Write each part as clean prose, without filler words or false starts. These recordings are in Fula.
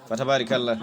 Fatabarikallah.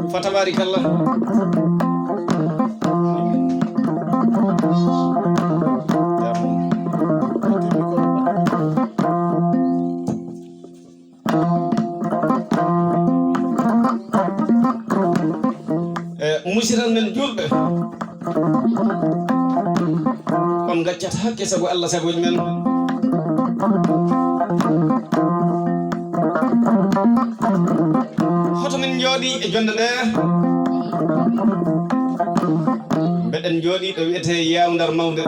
Fatabarikallah. Musiran men julɓe on gaccat hakke sago Allah sagoji men. Hoto min jooɗi e jonde nde mbeɗen jooɗi ɗo wiyete Yawndar Mawde.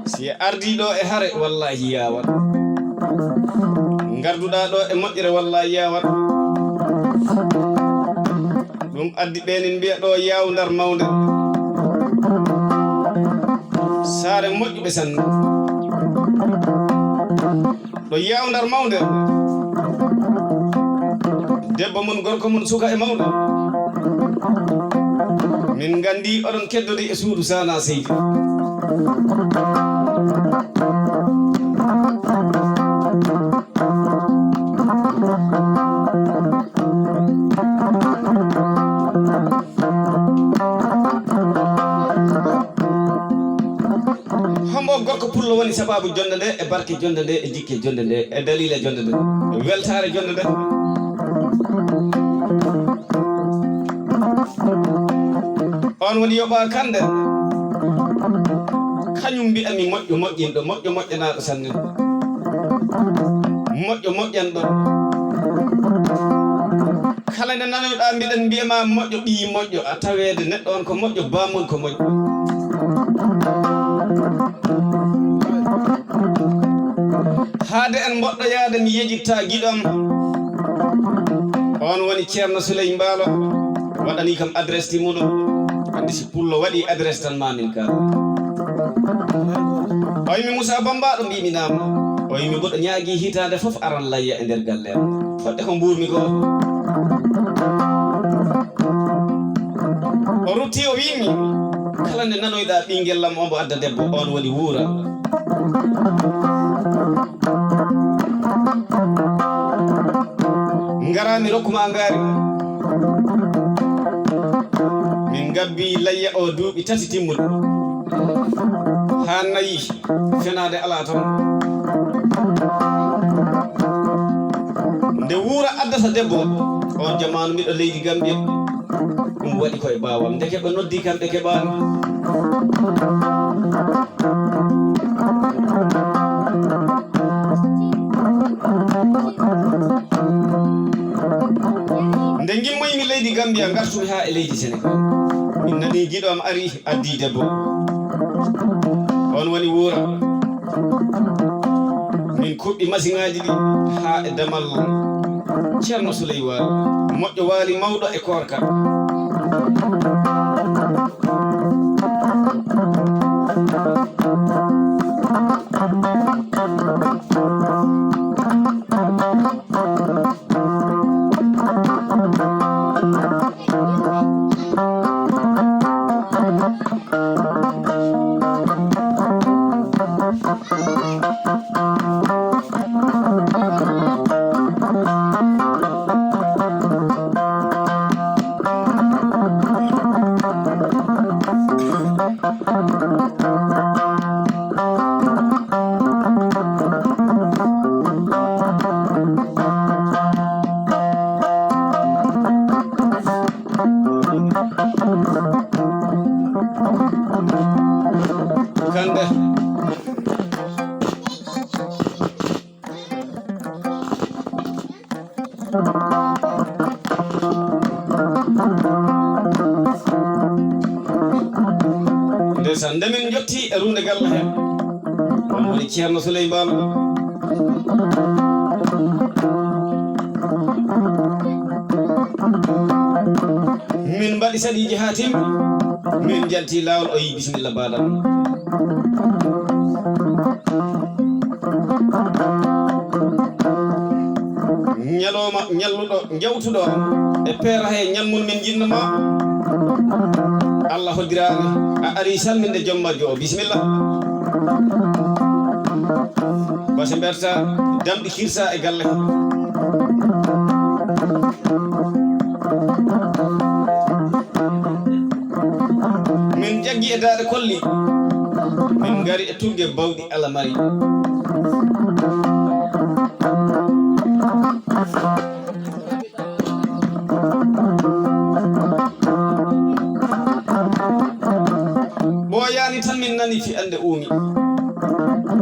Si ardi ɗo e hare wallahi yawat, garduɗa ɗo e moƴƴere wallahi yawat. Ɗum addi ɓenin mbiya ɗo Yawndar Mawde saare moƴƴuɓe sanne. Ɗo Yawndar Mawde debbo mun gorko mun suka e mawɗo, min gandi oɗon keddodi e suudu Sana Seydi. Hombo gorko pullo woni sababu jonde nde e barke jonde nde e jikke jonde nde e dalila jonde nde e weltare jonde nde. On woni yoɓa kande kañum mbiyami moƴƴo moƴƴinɗo, moƴƴo moƴƴanaɗo sanne, moƴƴo moƴƴanɗo. Kala nde nanoɗa mbiɗen mbiyama moƴƴo ɓii moƴƴo, a tawede neɗɗo on ko moƴƴo, bamum ko moƴƴo. Haade en mboɗɗo yaade mi yejitta giɗom, on woni Ceerno Souley Mbaalo, waɗani kam adresse ti muɗum. Andi si pullo waɗi adresse tan mamin ka. O yimi Moussa Bambaɗo mbiminama, o yimi goɗɗo ñaagui hitande foof aran layya e nder galle am, fodde ko mburmi ko. O rutti o wimi kala nde nanoyɗa ɓinguel lam ombo adda debbo, on woni wuura. Garami rokkuma ngari, min gabbi layya o duuɓi tati timmuɗo, ha nayi fenade ala ton. Nde wuura addata debbo on jamanu miɗo leydi Gambia, ɗum waɗi koye bawam, nde keɓe noddi kamɓe keɓani. Nde gimmoymi leydi Gambia gartumi ha e leydi Sénégal, min nani giɗo am ari addi debbo, on woni wuura. Min kuɓɓi masiŋaji ɗi ha e damal Ceerno Souley Waali, moƴƴo waali mawɗo e korka. kande ndesan nde min jotti e runde galla he on woni Ceerno Souleymane min mbaɗi saɗiji ha timmi min jalti lawol o yi bisimilla baɗam ñaloma ñalluɗo jawtuɗo e peera he ñalmum min jinnama Allah hoddirani a ari salminde jommajjo o bisimilla base mberta damɗi kirsa e galle min jaggi e daade kolli min ngari e tugge bawɗi alamari ɓoyani tan min nani fi ande uumi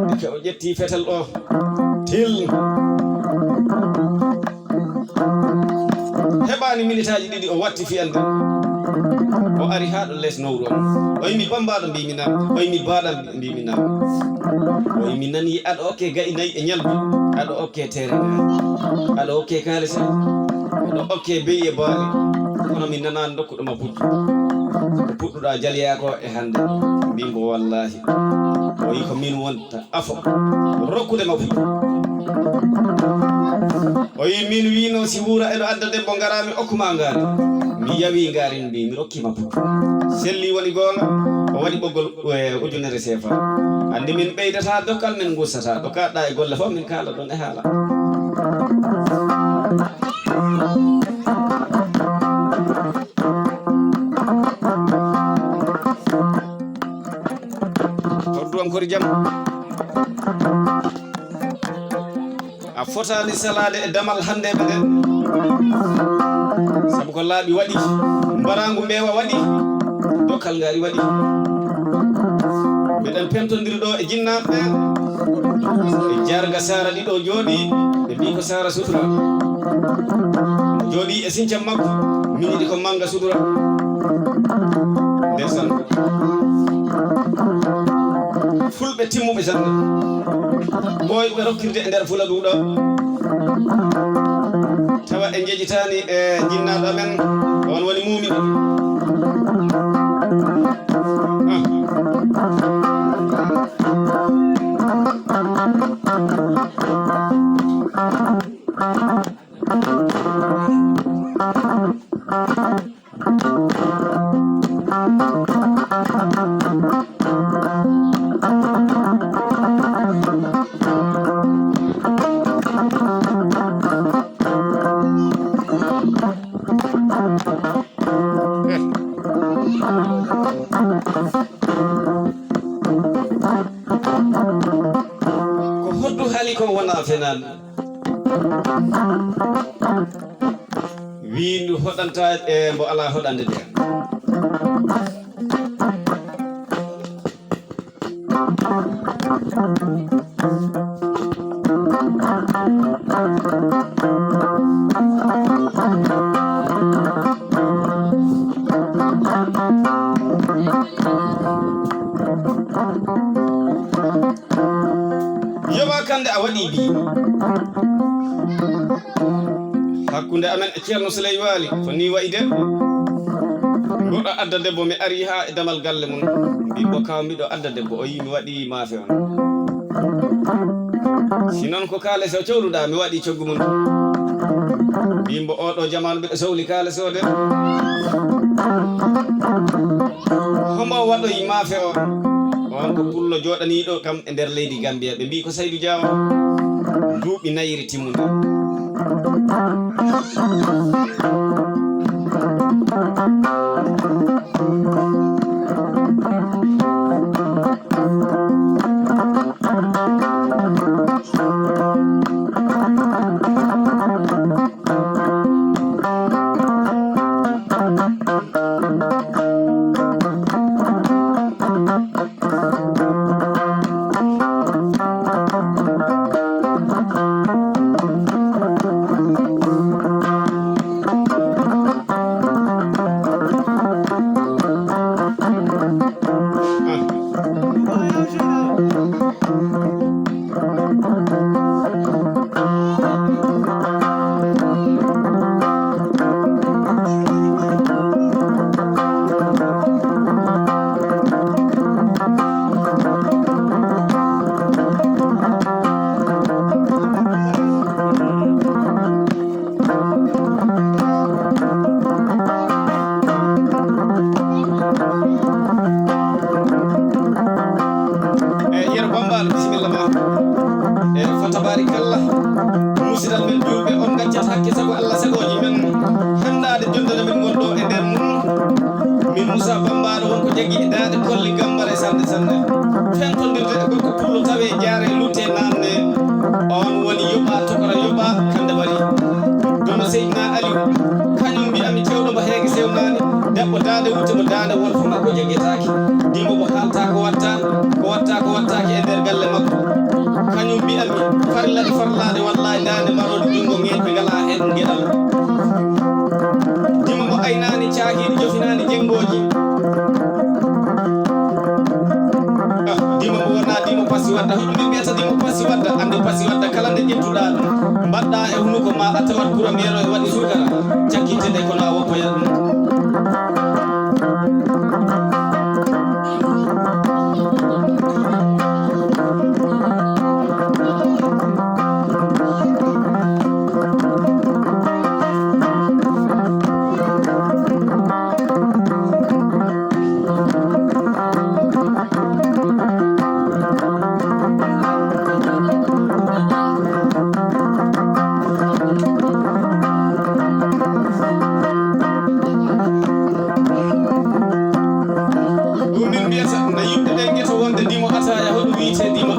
deke o ƴetti fetal ɗo til heɓani minitaji ɗiɗi o watti fi ande o ari ha ɗo less nowru on o yimi bambaɗo mbiminama o yimi baɗam mbiminama o yimi nani aɗa okke gayi nayyi e ñalbi aɗa okke terega aɗa okke kalisa aɗa okke beyi e baali kono min nanani dokkuɗoma puccu ko puɗɗuɗa jaliya ko e hande mbimbo wallahi o yi ko min wonta afo rokkudema puccu o yi min wino si wuura eɗo adda debbo garami okkuma ngari mi yawi ngari mbi mi rokkima puccu selli woni gonga o waɗi ɓoggol ujunere CFA andi min ɓeydata dokkal min gustata ɗo kaɗɗa e golle fof min kala ɗon e haala hodduwankori jam a fotani salade e damal hande ɓe nden sabu ko laaɓi waɗi mbarangu mbewa waɗi dokkal ngari waɗi mbiɗen pentodiri ɗo e jinnaɓe e jarga sara ɗiɗo jooɗi ɓe mbi ko sara sutura jooɗi e sincam makko min yiɗi ko manga sutura ndesan fulɓe timmuɓe jande ɓoyɓe rokkirde e nder fula ɗuɗo tawa e jejitani e jinnaɗo men on woni mumini ko hoddu haali ko wona fenan windu hoɗanta e mbo ala hoɗande nde yowa kande a waɗi bi hakkunde amen e Ceerno Souleymane ko ni wayi de mboɗo adda debbo mi ari ha e damal galle mum mbimbo kaw mbiɗo adda debbo o yi mi waɗi maafe on sinon ko kaales o cohluɗa mi waɗi coggu mum mbimbo oɗo jamanu mbiɗo sohli kaales o de homo waɗoyi maafe o on ko pullo joɗaniɗo kam e nder leydi Gambia ɓe mbi ko Saydou Diawa duuɓi nayiri timmude min Moussa Bambaɗo wonko jaggi e dande kolle gambare sande sande fentondirde e gorko pullo tawe jaare lutte namde on woni yoɓa tokora yoɓa kande bari dono Seydina Aliou kañum mbiyami cewɗo mo heege sewnani debbo dande wutte mo dande wolfo makko jagguetaki dimbo mo halta ko wattaki e nder galle makko kañum mbiyami farlade wallahi dande marode jungo ngel ɓe ngala hen gueɗal dimbo mo aynani caakiɗi jofinani jenggoji dimo mo wona dimo pasi wadda hoɗum min mbiyata dimo pasi wadda ande pasi wadda kala nde ƴettuɗa ɗum mbaɗɗa e hunuko ma a tawat ɓuura mero e waɗi sukara cakkinte nde kono a woppoyat ɗum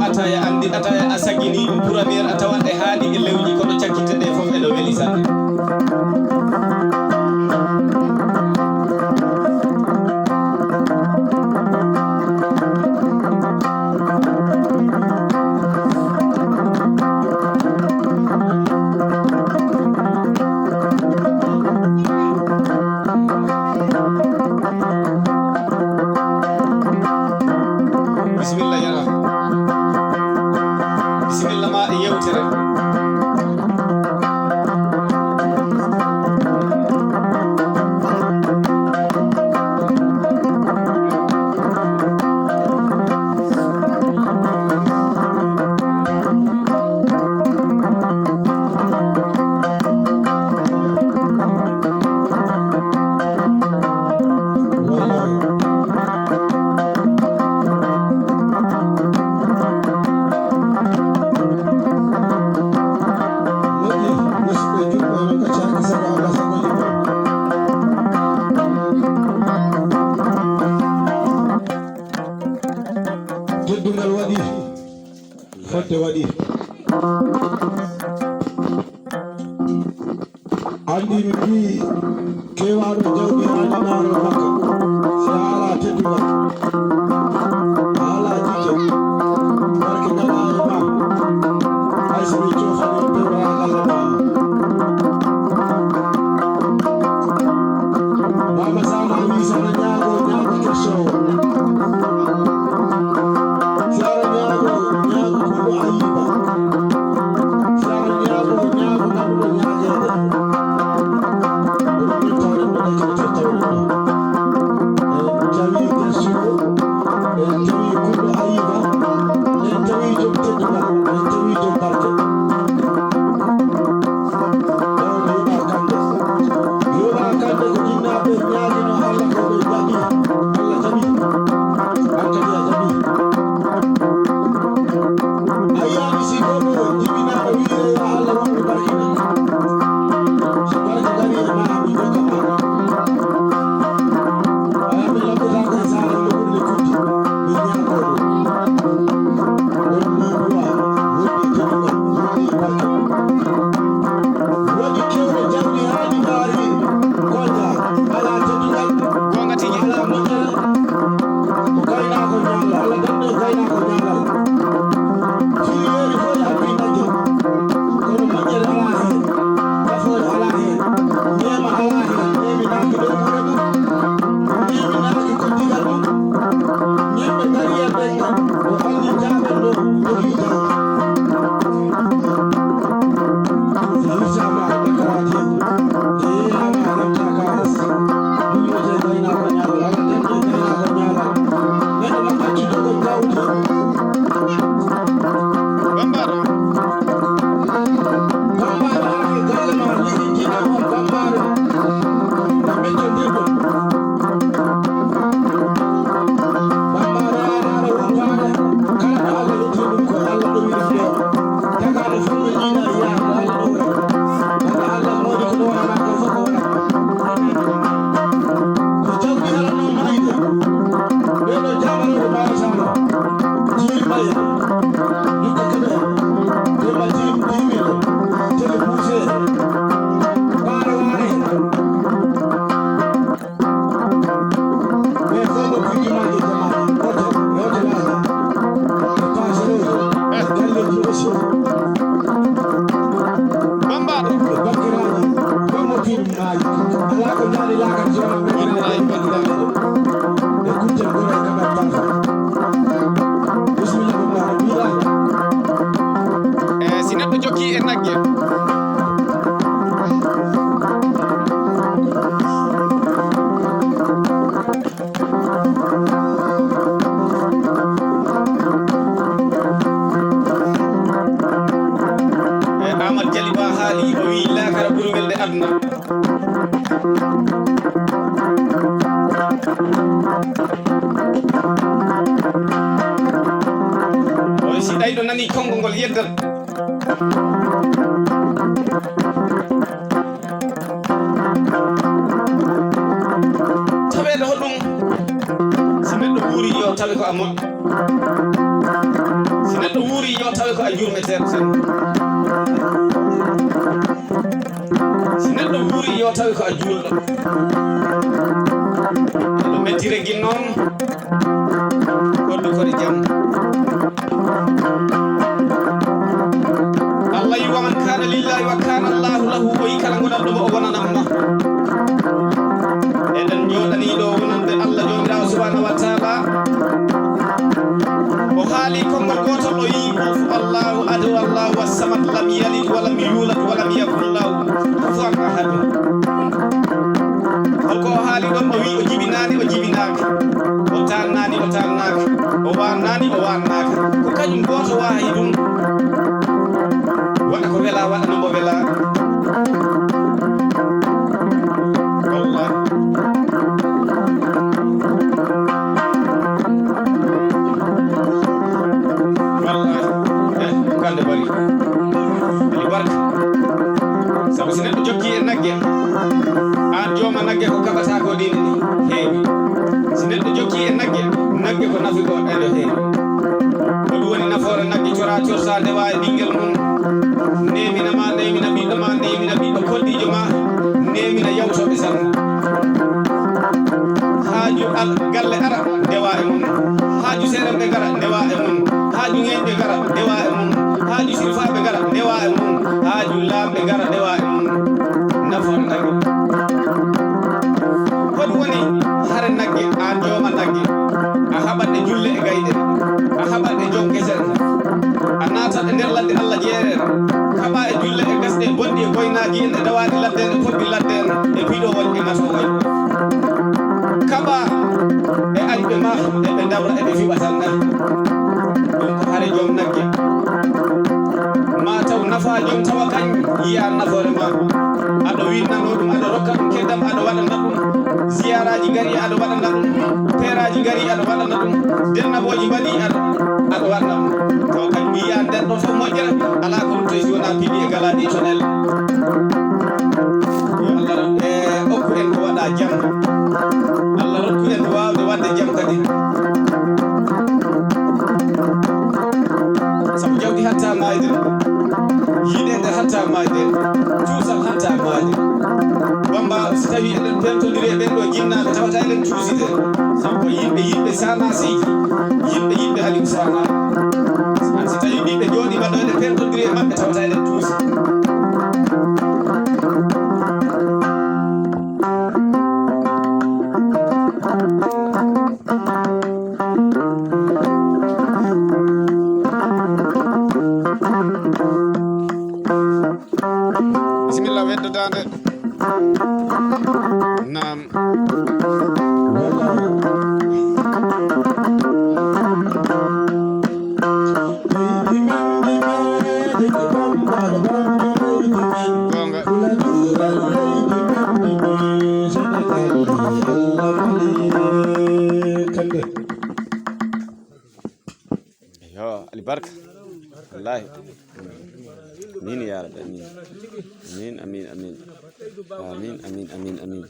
ataya andi ataya a sagini ɗum ɓuura mer a tawan ɗe haaɗi e lewji kono cakkinte ɗe fof ene weeli sanne bisimilla yara bisimilla ma e yewtere teddungal waɗi fodde waɗi andi mi mbi kewaɗo jawdi haɗinaro makka si a ala teddungal a ala jike barke gala e ma hay so mi cofani pewɗa galle ma baba sana wi sana ñaago question Thank you. o si ɗayɗo nani konngol ngol yeddat taweede hoɗum si neɗɗo wuuri yo tawe ko a moƴƴo si neɗɗo wuuri yo tawe ko a jurmeteeɗo tan si neɗɗo wuuri yo tawe ko a juulɗo eɗo mettire gin noon goɗɗo kode jam Allah yi waman kana lillahi wa kana allahu lahu o yi kala gonanɗomo o wonanamma eɗen jooɗaniɗo wonande Allah jomirawo subhanahu wa taala o haali konngol gotol o yi of allahu adu allahu wassamad lam yalid walam yulad walam yakun lahu kufuwan ahad holko o haali ɗon o wi o jibinani o jibinaka o tannani o tannaka o wannani o wannaka ko kañum goto wawi ɗum waɗa ko wela waɗa nombo wela wallah kande bari ali barka sabu si neɗɗo jokki e nagge an jooma nagge ko kaɓata ko ɗine ni heewi si neɗɗo jokki e nagge ko nafi ko ɗeɗo heewi ko ɗum woni nafoore nagge cora corsa ndewa e ɓinguel mum nemina ma nemina ɓiɗɗo ma nemina ɓiɗɗo koddijo ma nemina yawtoɓe sango haaju galle ara ndewa e mum haaju seeɗen ɓe gara ndewa e mum haaju ŋeñɓe gara ndewa e mum haaju sirfaɓe gara ndewa e mum haaju laamɓe gara ndewa e mum nafoore nagge hoɗum woni hare nagge an jooma nagge a haɓatɗe julle e gayɗe a haɓatɗe joom kesel a natat e nder ladde Allah jeerere kaɓa e julle e gasɗe bonɗi e boynaji en e dawaɗi ladde en e poɗɗi ladde en e piɗowol e matowoy kaɓa e añɓe ma eɓe dabra eɓe fiɓa tan ɗan ɗum ko hare joom nagge ma taw nafa joom tawa kañ yiya nafoore ma aɗo winnano ɗum aɗa rokka ɗum keddam aɗa waɗana ɗum ziyaraji gari aɗa waɗana ɗum peraji gari aɗa waɗana ɗum dennaboji mbaɗi aɗa waɗana ɗum taw kañum yiya nden ɗon fof moƴƴere ala ko ɗum toy si wona piɗi e galaɗi e tonel yo Allah e okku en ko waɗa jam Allah rokku en wawde wadde jam kadi sabu jawdi hatta mayde yiɗede hatta mayde cuusal hatta mayde bamba so tawi eɗen pentodiri e ɓen ɗo jinnaɓe tawata eɗen cuuside sabu ko yimɓe sana seyki yimɓe halim sana so tawi ɓiɓɓe jooɗima ɗo eɗen pentodiri e maɓɓe tawata eɗen cuusi bisimilla weddodande nam gonga yo ali barka wallahi amin ya rabbi amin amin amin amin amin amin amin amin